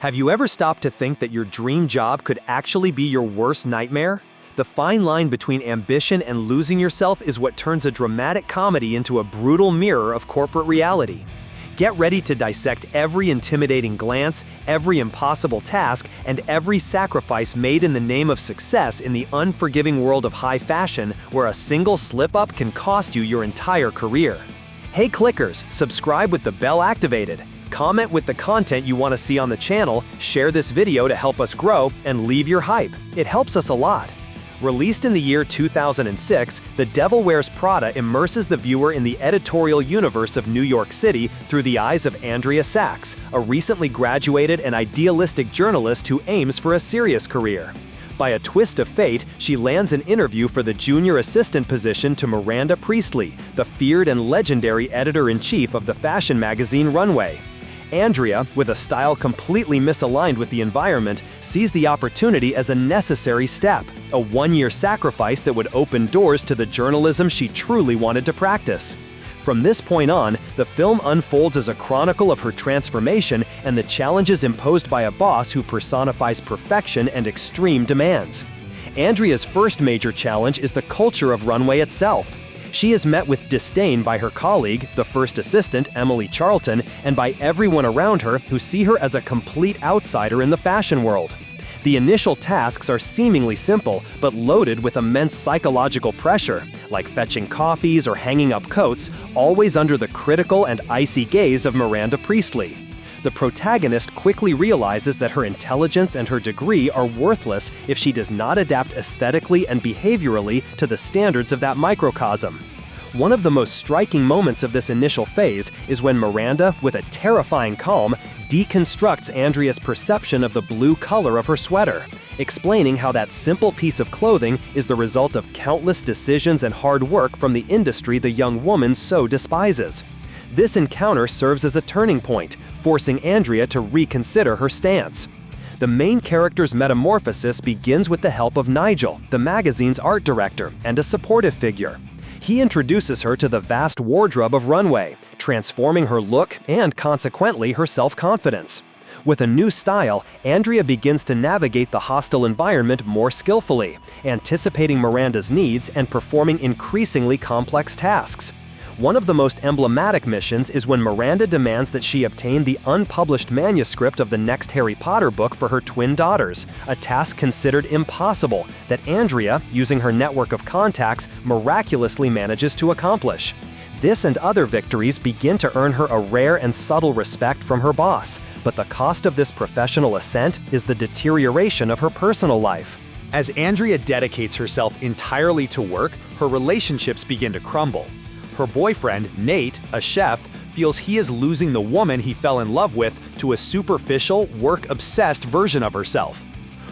Have you ever stopped to think that your dream job could actually be your worst nightmare? The fine line between ambition and losing yourself is what turns a dramatic comedy into a brutal mirror of corporate reality. Get ready to dissect every intimidating glance, every impossible task, and every sacrifice made in the name of success in the unforgiving world of high fashion, where a single slip-up can cost you your entire career. Hey clickers, subscribe with the bell activated. Comment with the content you want to see on the channel, share this video to help us grow, and leave your hype. It helps us a lot. Released in the year 2006, The Devil Wears Prada immerses the viewer in the editorial universe of New York City through the eyes of Andrea Sachs, a recently graduated and idealistic journalist who aims for a serious career. By a twist of fate, she lands an interview for the junior assistant position to Miranda Priestly, the feared and legendary editor-in-chief of the fashion magazine Runway. Andrea, with a style completely misaligned with the environment, sees the opportunity as a necessary step, a one-year sacrifice that would open doors to the journalism she truly wanted to practice. From this point on, the film unfolds as a chronicle of her transformation and the challenges imposed by a boss who personifies perfection and extreme demands. Andrea's first major challenge is the culture of Runway itself. She is met with disdain by her colleague, the first assistant, Emily Charlton, and by everyone around her who see her as a complete outsider in the fashion world. The initial tasks are seemingly simple, but loaded with immense psychological pressure, like fetching coffees or hanging up coats, always under the critical and icy gaze of Miranda Priestly. The protagonist quickly realizes that her intelligence and her degree are worthless if she does not adapt aesthetically and behaviorally to the standards of that microcosm. One of the most striking moments of this initial phase is when Miranda, with a terrifying calm, deconstructs Andrea's perception of the blue color of her sweater, explaining how that simple piece of clothing is the result of countless decisions and hard work from the industry the young woman so despises. This encounter serves as a turning point, forcing Andrea to reconsider her stance. The main character's metamorphosis begins with the help of Nigel, the magazine's art director, and a supportive figure. He introduces her to the vast wardrobe of Runway, transforming her look and, consequently, her self-confidence. With a new style, Andrea begins to navigate the hostile environment more skillfully, anticipating Miranda's needs and performing increasingly complex tasks. One of the most emblematic missions is when Miranda demands that she obtain the unpublished manuscript of the next Harry Potter book for her twin daughters, a task considered impossible that Andrea, using her network of contacts, miraculously manages to accomplish. This and other victories begin to earn her a rare and subtle respect from her boss, but the cost of this professional ascent is the deterioration of her personal life. As Andrea dedicates herself entirely to work, her relationships begin to crumble. Her boyfriend, Nate, a chef, feels he is losing the woman he fell in love with to a superficial, work-obsessed version of herself.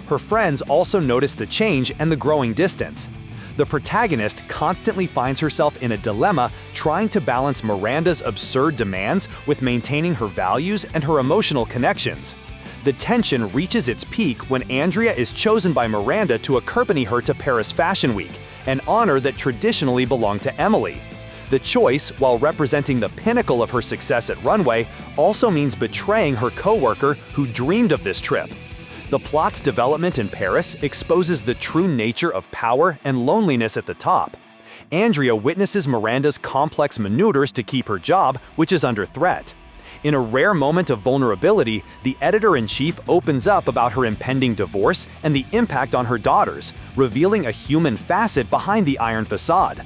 Her friends also notice the change and the growing distance. The protagonist constantly finds herself in a dilemma trying to balance Miranda's absurd demands with maintaining her values and her emotional connections. The tension reaches its peak when Andrea is chosen by Miranda to accompany her to Paris Fashion Week, an honor that traditionally belonged to Emily. The choice, while representing the pinnacle of her success at Runway, also means betraying her coworker who dreamed of this trip. The plot's development in Paris exposes the true nature of power and loneliness at the top. Andrea witnesses Miranda's complex maneuvers to keep her job, which is under threat. In a rare moment of vulnerability, the editor-in-chief opens up about her impending divorce and the impact on her daughters, revealing a human facet behind the iron facade.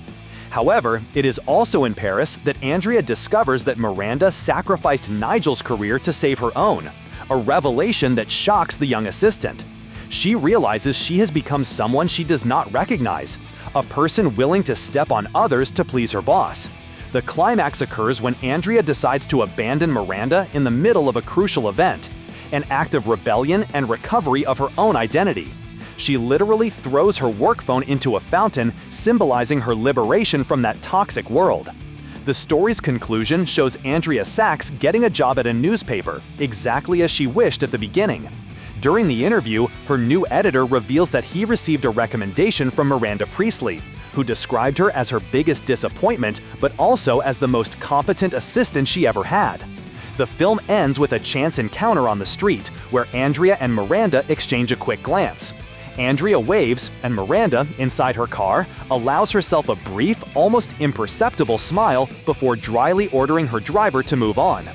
However, it is also in Paris that Andrea discovers that Miranda sacrificed Nigel's career to save her own, a revelation that shocks the young assistant. She realizes she has become someone she does not recognize, a person willing to step on others to please her boss. The climax occurs when Andrea decides to abandon Miranda in the middle of a crucial event, an act of rebellion and recovery of her own identity. She literally throws her work phone into a fountain, symbolizing her liberation from that toxic world. The story's conclusion shows Andrea Sachs getting a job at a newspaper, exactly as she wished at the beginning. During the interview, her new editor reveals that he received a recommendation from Miranda Priestly, who described her as her biggest disappointment, but also as the most competent assistant she ever had. The film ends with a chance encounter on the street, where Andrea and Miranda exchange a quick glance. Andrea waves, and Miranda, inside her car, allows herself a brief, almost imperceptible smile before dryly ordering her driver to move on.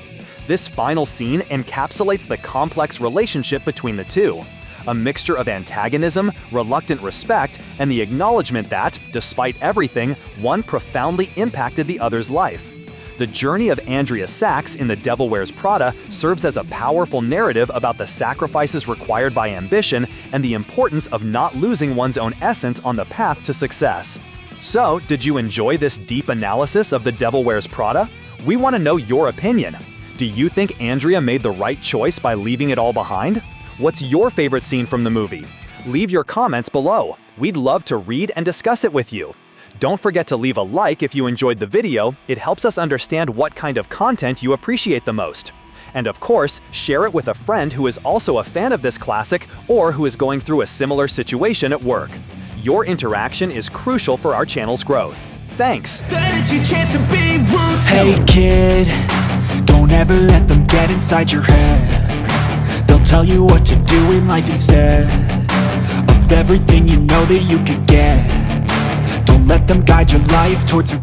This final scene encapsulates the complex relationship between the two, a mixture of antagonism, reluctant respect, and the acknowledgement that, despite everything, one profoundly impacted the other's life. The journey of Andrea Sachs in The Devil Wears Prada serves as a powerful narrative about the sacrifices required by ambition and the importance of not losing one's own essence on the path to success. So, did you enjoy this deep analysis of The Devil Wears Prada? We want to know your opinion. Do you think Andrea made the right choice by leaving it all behind? What's your favorite scene from the movie? Leave your comments below. We'd love to read and discuss it with you. Don't forget to leave a like if you enjoyed the video. It helps us understand what kind of content you appreciate the most. And of course, share it with a friend who is also a fan of this classic or who is going through a similar situation at work. Your interaction is crucial for our channel's growth. Thanks! Hey kid, don't ever let them get inside your head. They'll tell you what to do in life instead of everything you know that you could get. Don't let them guide your life towards